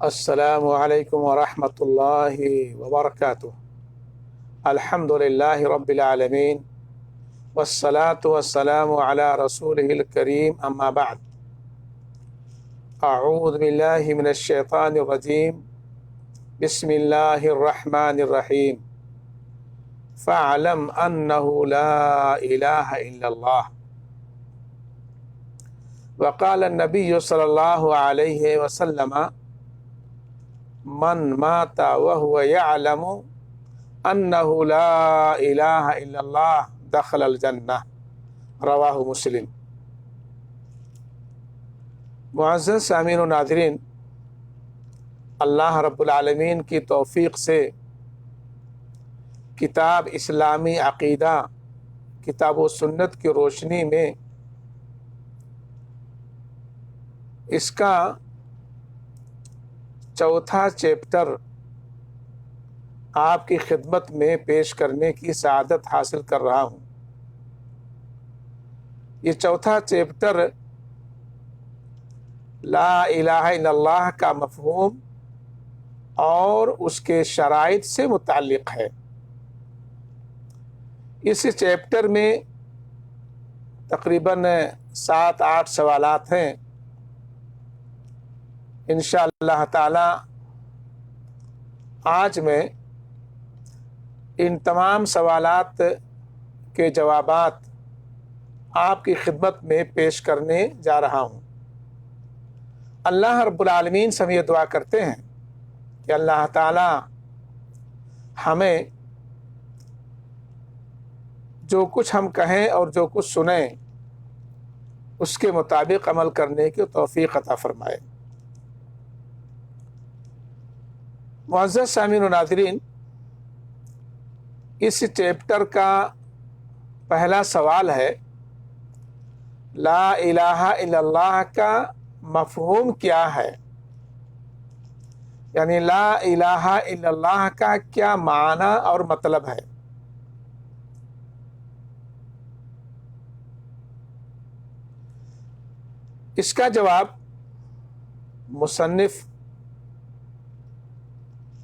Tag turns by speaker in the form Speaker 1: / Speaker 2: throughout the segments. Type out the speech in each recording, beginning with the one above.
Speaker 1: السلام علیکم ورحمۃ اللہ وبرکاتہ۔ الحمد للہ رب العالمین والصلاة والسلام علی رسولہ الکریم، اما بعد۔ اعوذ باللہ من الشیطان الرجیم، بسم اللہ الرحمن الرحیم۔ فاعلم انہ لا الہ الا اللہ۔ وقال النبی صلی اللہ علیہ وسلم من مات وهو يعلم انه لا الہ الا اللہ دخل الجنہ، رواہ مسلم۔ معزز سامعین و ناظرین، اللہ رب العالمین کی توفیق سے کتاب اسلامی عقیدہ، کتاب و سنت کی روشنی میں اس کا چوتھا چیپٹر آپ کی خدمت میں پیش کرنے کی سعادت حاصل کر رہا ہوں۔ یہ چوتھا چیپٹر لا الہ الا اللہ کا مفہوم اور اس کے شرائط سے متعلق ہے۔ اس چیپٹر میں تقریباً 7-8 سوالات ہیں۔ انشاءاللہ تعالی آج میں ان تمام سوالات کے جوابات آپ کی خدمت میں پیش کرنے جا رہا ہوں۔ اللہ رب العالمین سے ہم یہ دعا کرتے ہیں کہ اللہ تعالی ہمیں جو کچھ ہم کہیں اور جو کچھ سنیں اس کے مطابق عمل کرنے کی توفیق عطا فرمائے۔ معزز سامعین و ناظرین، اس چیپٹر کا پہلا سوال ہے لا الہ الا اللہ کا مفہوم کیا ہے، یعنی لا الہ الا اللہ کا کیا معنی اور مطلب ہے۔ اس کا جواب مصنف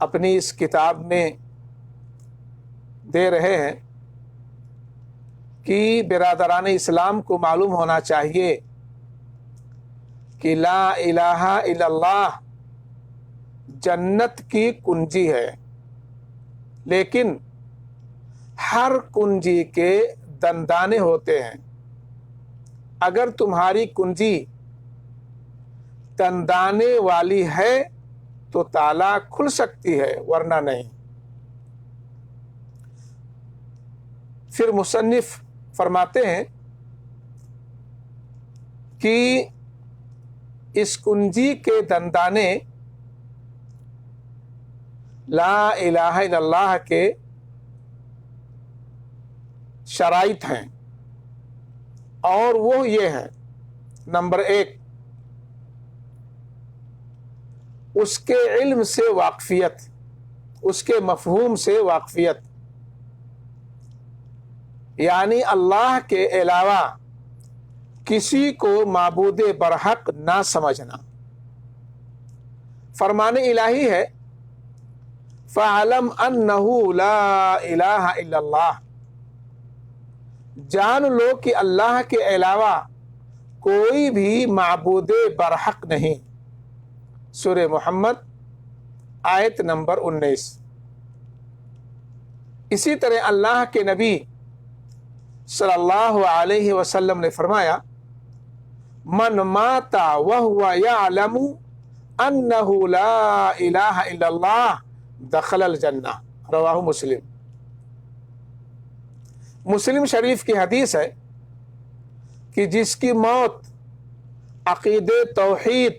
Speaker 1: اپنی اس کتاب میں دے رہے ہیں کہ برادران اسلام کو معلوم ہونا چاہیے کہ لا الہ الا اللہ جنت کی کنجی ہے، لیکن ہر کنجی کے دندانے ہوتے ہیں۔ اگر تمہاری کنجی دندانے والی ہے تو تالا کھل سکتی ہے، ورنہ نہیں۔ پھر مصنف فرماتے ہیں کہ اس کنجی کے دندانے لا الہ الا اللہ کے شرائط ہیں، اور وہ یہ ہیں: نمبر 1، اس کے علم سے واقفیت، اس کے مفہوم سے واقفیت، یعنی اللہ کے علاوہ کسی کو معبود برحق نہ سمجھنا۔ فرمان الہی ہے فَاعْلَمْ أَنَّهُ لَا إِلَٰهَ إِلَّا اللَّهُ، جان لو کہ اللہ کے علاوہ کوئی بھی معبود برحق نہیں۔ سورہ محمد آیت نمبر 19۔ اسی طرح اللہ کے نبی صلی اللہ علیہ وسلم نے فرمایا من مات وهو يعلم انه لا الہ الا اللہ دخل الجنہ، رواہ مسلم۔ مسلم شریف کی حدیث ہے کہ جس کی موت عقید توحید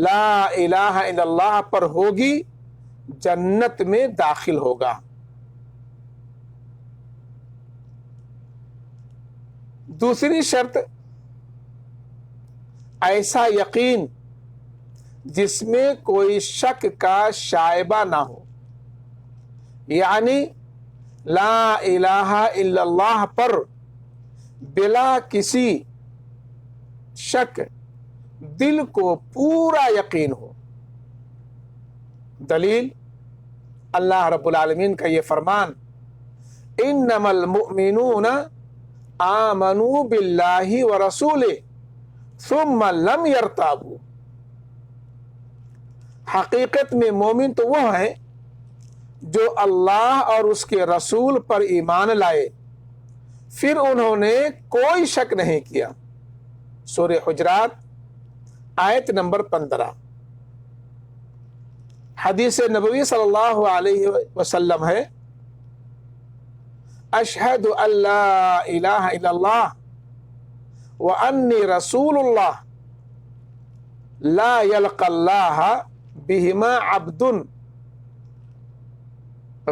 Speaker 1: لا الہ الا اللہ پر ہوگی جنت میں داخل ہوگا۔ دوسری شرط، ایسا یقین جس میں کوئی شک کا شائبہ نہ ہو، یعنی لا الہ الا اللہ پر بلا کسی شک دل کو پورا یقین ہو۔ دلیل اللہ رب العالمین کا یہ فرمان انما المؤمنون آمنوا باللہ ورسولہ ثم لم یرتابوا، حقیقت میں مومن تو وہ ہیں جو اللہ اور اس کے رسول پر ایمان لائے پھر انہوں نے کوئی شک نہیں کیا۔ سورہ حجرات آیت نمبر 15۔ حدیث نبوی صلی اللہ علیہ وسلم ہے اشہد ان لا الہ الا اللہ وانی رسول اللہ لا یلقى اللہ بہما عبد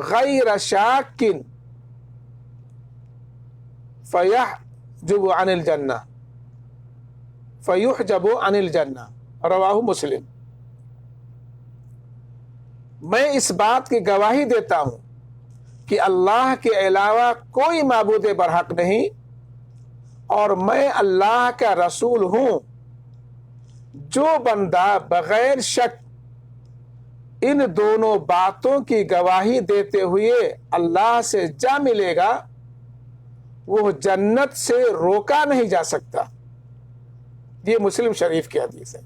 Speaker 1: غیر شاک فیحجب عن الجنہ رواہ مسلم۔ میں اس بات کی گواہی دیتا ہوں کہ اللہ کے علاوہ کوئی معبود برحق نہیں اور میں اللہ کا رسول ہوں، جو بندہ بغیر شک ان دونوں باتوں کی گواہی دیتے ہوئے اللہ سے جا ملے گا وہ جنت سے روکا نہیں جا سکتا۔ یہ مسلم شریف کی حدیث ہے۔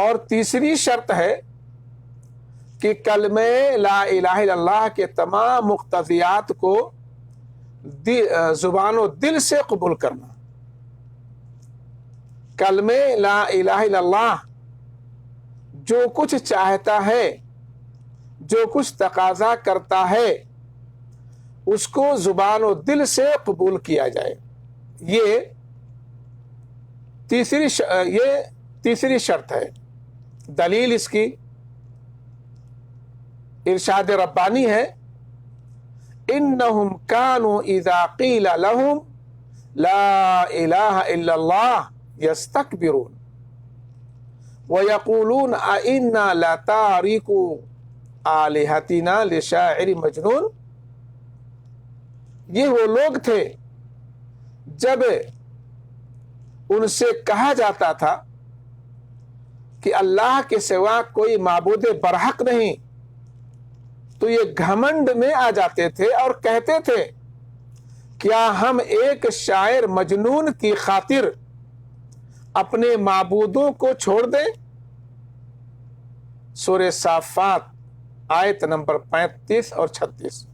Speaker 1: اور تیسری شرط ہے کہ کلمہ لا الہ الا اللہ کے تمام مقتضیات کو زبان و دل سے قبول کرنا۔ کلمہ لا الہ الا اللہ جو کچھ چاہتا ہے، جو کچھ تقاضا کرتا ہے، اس کو زبان و دل سے قبول کیا جائے۔ یہ تیسری شرط ہے۔ دلیل اس کی ارشاد ربانی ہے انہم کانوا اذا قیل لہم لا الہ الا اللہ یستکبرون ویقولون ائنا لتارکو آلہتنا لشاعر مجنون۔ یہ وہ لوگ تھے جب ان سے کہا جاتا تھا کہ اللہ کے سوا کوئی معبود برحق نہیں، تو یہ گھمنڈ میں آ جاتے تھے اور کہتے تھے کیا ہم ایک شاعر مجنون کی خاطر اپنے معبودوں کو چھوڑ دیں؟ سورہ صافات آیت نمبر 35 اور 36۔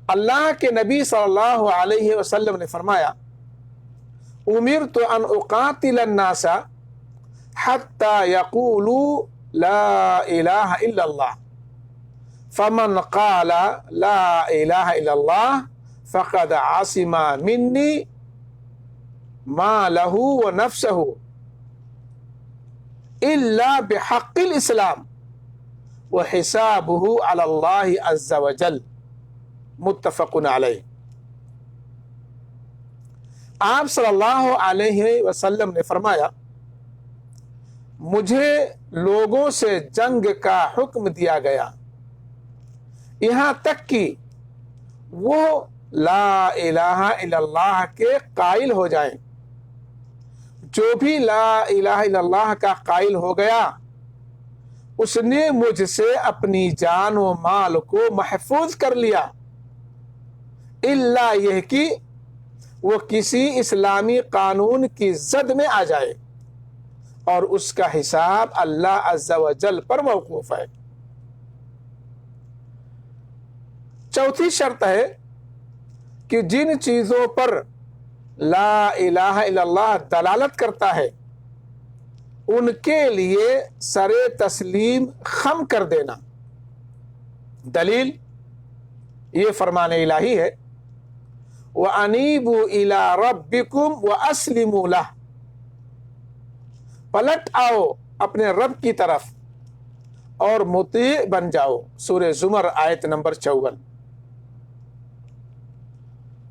Speaker 1: اللہ کے نبی صلی اللہ علیہ وسلم نے فرمایا امرت ان اقاتل الناس حتى يقولوا لا الہ الا اللہ فمن قال لا الہ الا اللہ فقد عصم منی مالہ ونفسہ الا بحق الاسلام وحسابہ علی اللہ عز وجل، متفق علیہ۔ آپ صلی اللہ علیہ وسلم نے فرمایا مجھے لوگوں سے جنگ کا حکم دیا گیا یہاں تک کہ وہ لا الہ الا اللہ کے قائل ہو جائیں۔ جو بھی لا الہ الا اللہ کا قائل ہو گیا اس نے مجھ سے اپنی جان و مال کو محفوظ کر لیا، الا یہ کہ وہ کسی اسلامی قانون کی زد میں آ جائے اور اس کا حساب اللہ عز و جل پر موقوف ہے۔ چوتھی شرط ہے کہ جن چیزوں پر لا الہ الا اللہ دلالت کرتا ہے ان کے لیے سر تسلیم خم کر دینا۔ دلیل یہ فرمان الہی ہے وَأَنِيبُوا إِلَىٰ رَبِّكُمْ وَأَسْلِمُوا لَهُ، پلٹ آؤ اپنے رب کی طرف اور مطیع بن جاؤ۔ سورہ زمر آیت نمبر 54۔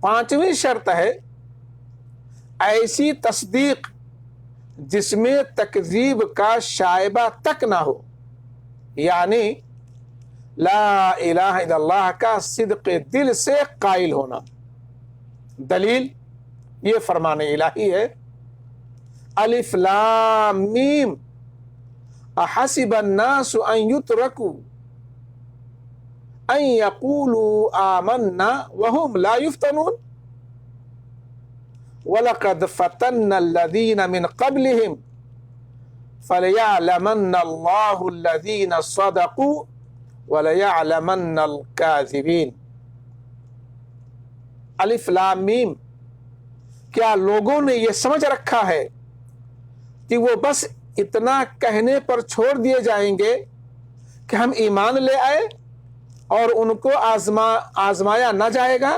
Speaker 1: پانچویں شرط ہے ایسی تصدیق جس میں تکذیب کا شائبہ تک نہ ہو، یعنی لا الہ الا اللہ کا صدق دل سے قائل ہونا۔ دلیل یہ فرمان الہی ہے الف لام میم احسب الناس ان يتركوا ان يقولوا آمنا وهم لا يفتنون وَلَقَدْ فَتَنَّا الَّذِينَ مِنْ قَبْلِهِمْ فَلَيَعْلَمَنَّ اللَّهُ الَّذِينَ صَدَقُوا وَلَيَعْلَمَنَّ الْكَاذِبِينَ۔ الف لام میم، کیا لوگوں نے یہ سمجھ رکھا ہے کہ وہ بس اتنا کہنے پر چھوڑ دیے جائیں گے کہ ہم ایمان لے آئے اور ان کو آزمایا نہ جائے گا؟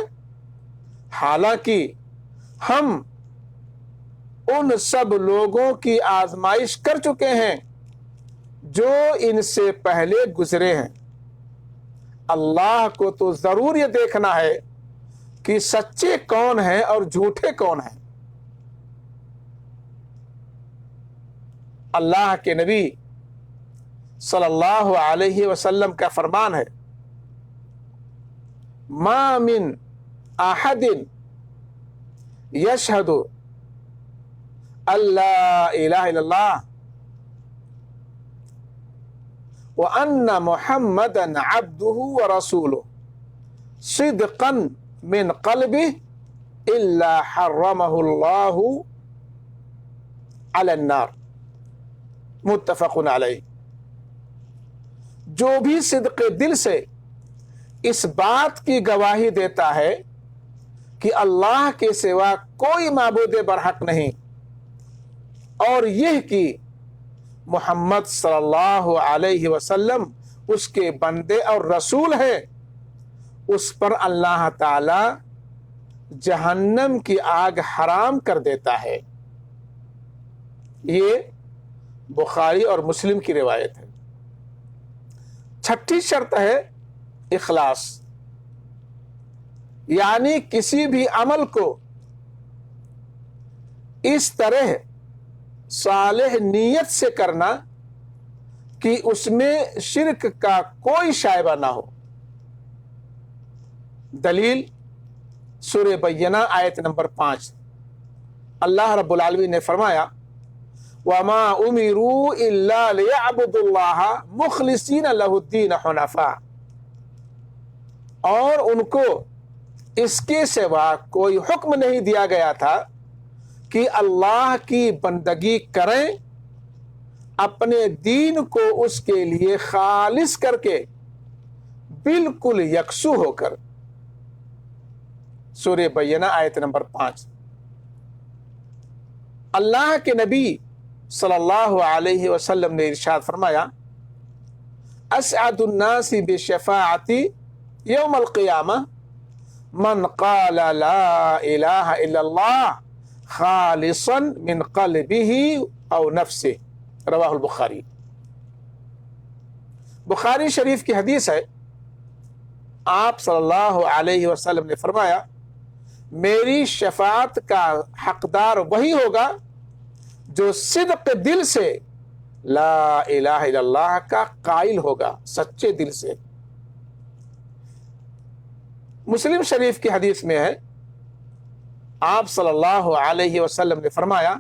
Speaker 1: حالانکہ ہم ان سب لوگوں کی آزمائش کر چکے ہیں جو ان سے پہلے گزرے ہیں۔ اللہ کو تو ضرور یہ دیکھنا ہے کہ سچے کون ہیں اور جھوٹے کون ہیں۔ اللہ کے نبی صلی اللہ علیہ وسلم کا فرمان ہے، ما من احد یشہد ان لا الہ الا اللہ وان محمدا عبدہ ورسولہ صدقا من قلبہ الا حرمہ اللہ علی النار، متفق علیہ۔ جو بھی صدق دل سے اس بات کی گواہی دیتا ہے کہ اللہ کے سوا کوئی معبود برحق نہیں، اور یہ کہ محمد صلی اللہ علیہ وسلم اس کے بندے اور رسول ہے، اس پر اللہ تعالی جہنم کی آگ حرام کر دیتا ہے۔ یہ بخاری اور مسلم کی روایت ہے۔ چھٹی شرط ہے اخلاص، یعنی کسی بھی عمل کو اس طرح صالح نیت سے کرنا کہ اس میں شرک کا کوئی شائبہ نہ ہو۔ دلیل سورہ بینہ آیت نمبر 5، اللہ رب العالمین نے فرمایا وَمَا أُمِرُوا إِلَّا لِيَعْبُدُوا اللَّهَ مُخْلِصِينَ لَهُ الدِّينَ حُنَفَاءَ، اور ان کو اس کے سوا کوئی حکم نہیں دیا گیا تھا کہ اللہ کی بندگی کریں، اپنے دین کو اس کے لیے خالص کر کے بالکل یکسو ہو کر۔ سورہ بینہ آیت نمبر 5۔ اللہ کے نبی صلی اللہ علیہ وسلم نے ارشاد فرمایا اسعد الناس بشفاعتی یوم القیامہ من قال لا الہ الا اللہ خالصا من قلبہ او نفسہ، رواہ البخاری۔ بخاری شریف کی حدیث ہے، آپ صلی اللہ علیہ وسلم نے فرمایا میری شفاعت کا حقدار وہی ہوگا جو صدق دل سے لا الہ الا اللہ کا قائل ہوگا، سچے دل سے۔ مسلم شریف کی حدیث میں ہے، آپ صلی اللہ علیہ وسلم نے فرمایا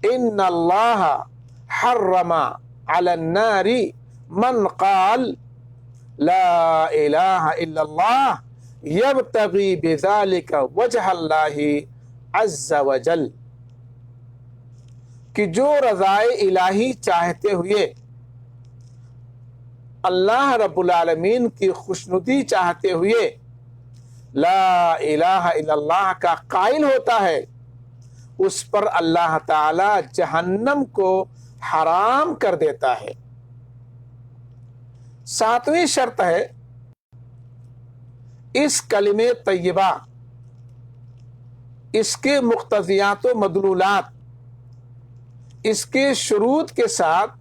Speaker 1: ان اللہ حرم علی النار من قال لا الہ الا اللہ یبتغی بذلک وجہ اللہ عز وجل، کہ جو رضائے الہی چاہتے ہوئے اللہ رب العالمین کی خوشنودی چاہتے ہوئے لا الہ الا اللہ کا قائل ہوتا ہے، اس پر اللہ تعالی جہنم کو حرام کر دیتا ہے۔ ساتویں شرط ہے اس کلمہ طیبہ، اس کے مقتضیات و مدلولات، اس کے شروط کے ساتھ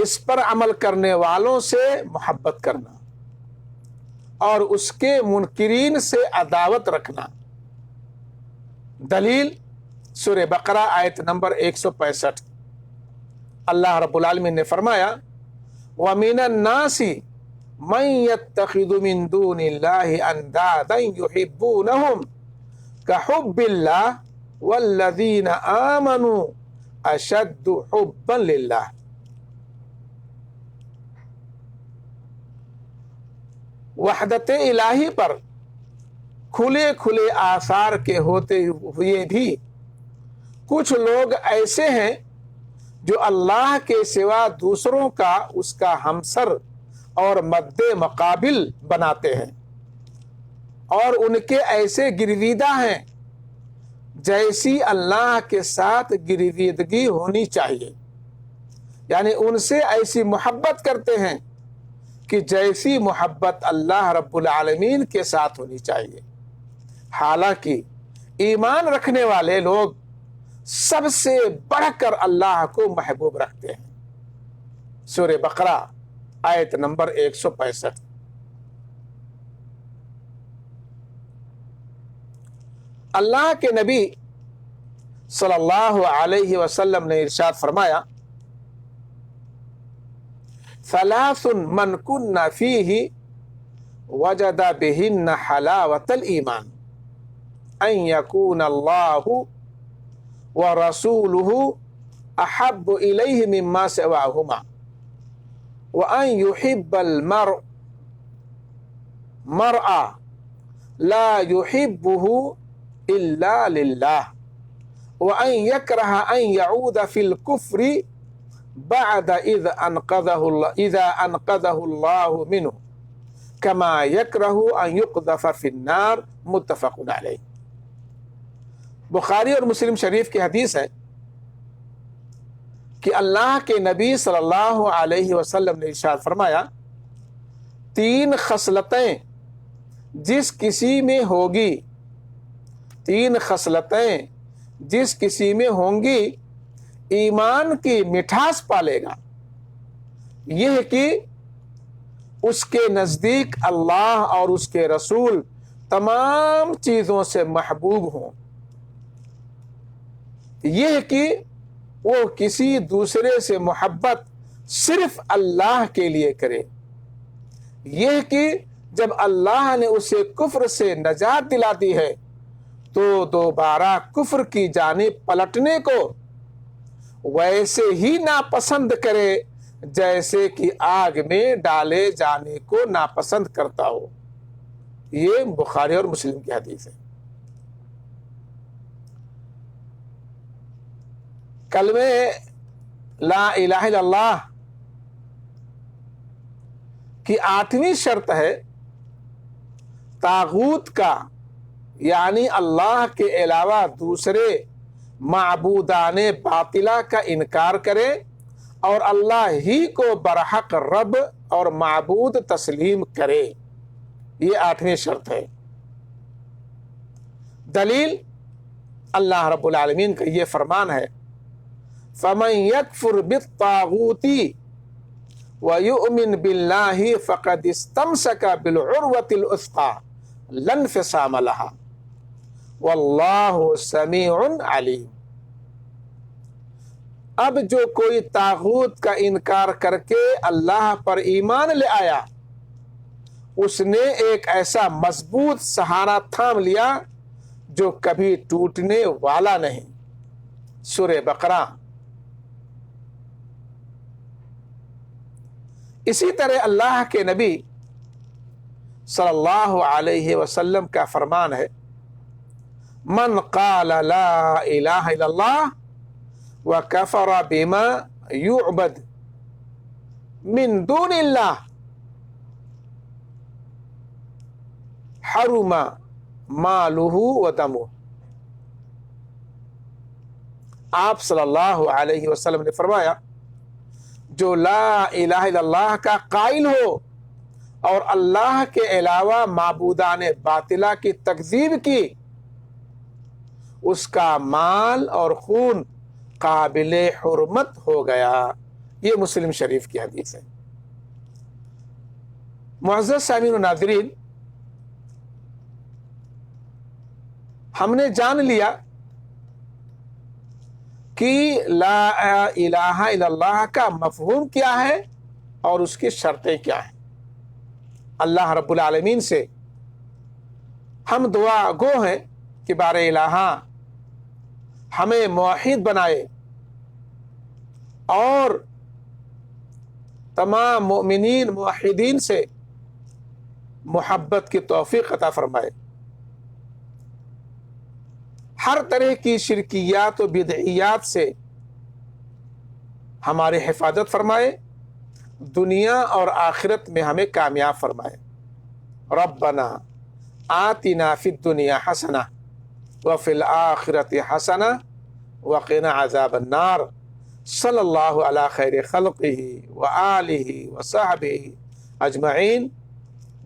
Speaker 1: اس پر عمل کرنے والوں سے محبت کرنا اور اس کے منکرین سے عداوت رکھنا۔ دلیل سورہ بقرہ آیت نمبر 165، اللہ رب العالمین نے فرمایا وَمِنَ النَّاسِ مَن يَتَّخِذُ مِن دُونِ اللَّهِ أَندَادًا يُحِبُّونَهُمْ كَحُبِّ اللَّهِ والذین آمنوا اشد حبا للہ. وحدت الہی پر کھلے کھلے آثار کے ہوتے ہوئے بھی کچھ لوگ ایسے ہیں جو اللہ کے سوا دوسروں کا اس کا ہمسر اور مد مقابل بناتے ہیں، اور ان کے ایسے گرویدہ ہیں جیسی اللہ کے ساتھ گرویدگی ہونی چاہیے، یعنی ان سے ایسی محبت کرتے ہیں کہ جیسی محبت اللہ رب العالمین کے ساتھ ہونی چاہیے. حالانکہ ایمان رکھنے والے لوگ سب سے بڑھ کر اللہ کو محبوب رکھتے ہیں. سورہ بقرہ آیت نمبر 165. اللہ کے نبی صلی اللہ علیہ وسلم نے ارشاد فرمایا، ثلاث من کن فیہ وجد بہن حلاوۃ الایمان، ان یکون اللہ ورسولہ احب الیہ مما سواہما، وان یحب المرء لا یحبہ الا للہ، وان یکرہ ان یعود فی الکفر بعد اذا انقذہ اللہ منہ کما یکرہ ان یقذف فی النار. متفق علیہ. بخاری اور مسلم شریف کی حدیث ہے کہ اللہ کے نبی صلی اللہ علیہ وسلم نے ارشاد فرمایا، 3 خصلتیں جس کسی میں ہوگی، 3 خصلتیں جس کسی میں ہوں گی ایمان کی مٹھاس پالے گا. یہ کہ اس کے نزدیک اللہ اور اس کے رسول تمام چیزوں سے محبوب ہوں، یہ کہ وہ کسی دوسرے سے محبت صرف اللہ کے لیے کرے، یہ کہ جب اللہ نے اسے کفر سے نجات دلا دی ہے تو دوبارہ کفر کی جانب پلٹنے کو ویسے ہی ناپسند کرے جیسے کہ آگ میں ڈالے جانے کو ناپسند کرتا ہو. یہ بخاری اور مسلم کی حدیث ہے. کلمہ لا الہ الا اللہ کی 8ویں شرط ہے طاغوت کا، یعنی اللہ کے علاوہ دوسرے معبودان باطلہ کا انکار کرے اور اللہ ہی کو برحق رب اور معبود تسلیم کرے. یہ 8ویں شرط ہے. دلیل اللہ رب العالمین کا یہ فرمان ہے، فَمَن يَكْفُرْ بِالطَّاغُوتِ وَيُؤْمِنْ بِاللَّهِ فَقَدِ اسْتَمْسَكَ بِالْعُرْوَةِ الْوُثْقَىٰ لَا انفصام لَهَا وَاللَّهُ سَمِيعٌ عَلِيمٌ. اب جو کوئی طاغوت کا انکار کر کے اللہ پر ایمان لے آیا، اس نے ایک ایسا مضبوط سہارا تھام لیا جو کبھی ٹوٹنے والا نہیں. سورہ بقرہ. اسی طرح اللہ کے نبی صلی اللہ علیہ وسلم کا فرمان ہے، من قال لا الہ الا اللہ وکفر بما یعبد من دون اللہ حرم مالہ ودمہ. آپ صلی اللہ علیہ وسلم نے فرمایا، جو لا الہ الا اللہ کا قائل ہو اور اللہ کے علاوہ معبودان باطلہ کی تکذیب کی، اس کا مال اور خون قابل حرمت ہو گیا. یہ مسلم شریف کی حدیث ہے. معزز سامعین و ناظرین، ہم نے جان لیا کہ لا الہ الا اللہ کا مفہوم کیا ہے اور اس کی شرطیں کیا ہیں. اللہ رب العالمین سے ہم دعا گو ہیں کہ بار الہ ہمیں موحد بنائے اور تمام مومنین موحدین سے محبت کی توفیق عطا فرمائے، ہر طرح کی شرکیات و بدعیات سے ہماری حفاظت فرمائے، دنیا اور آخرت میں ہمیں کامیاب فرمائے۔ ربنا آتنا فی الدنیا حسنہ وفی الآخرۃ حسنہ وقنا عذاب النار۔ صلی اللہ علی خیر خلقہ وآلہ وصحبہ اجمعین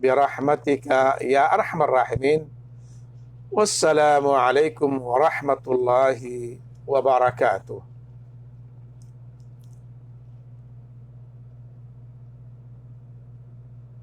Speaker 1: برحمتک یا ارحم الراحمین۔ والسلام علیکم ورحمۃ اللہ وبرکاتہ۔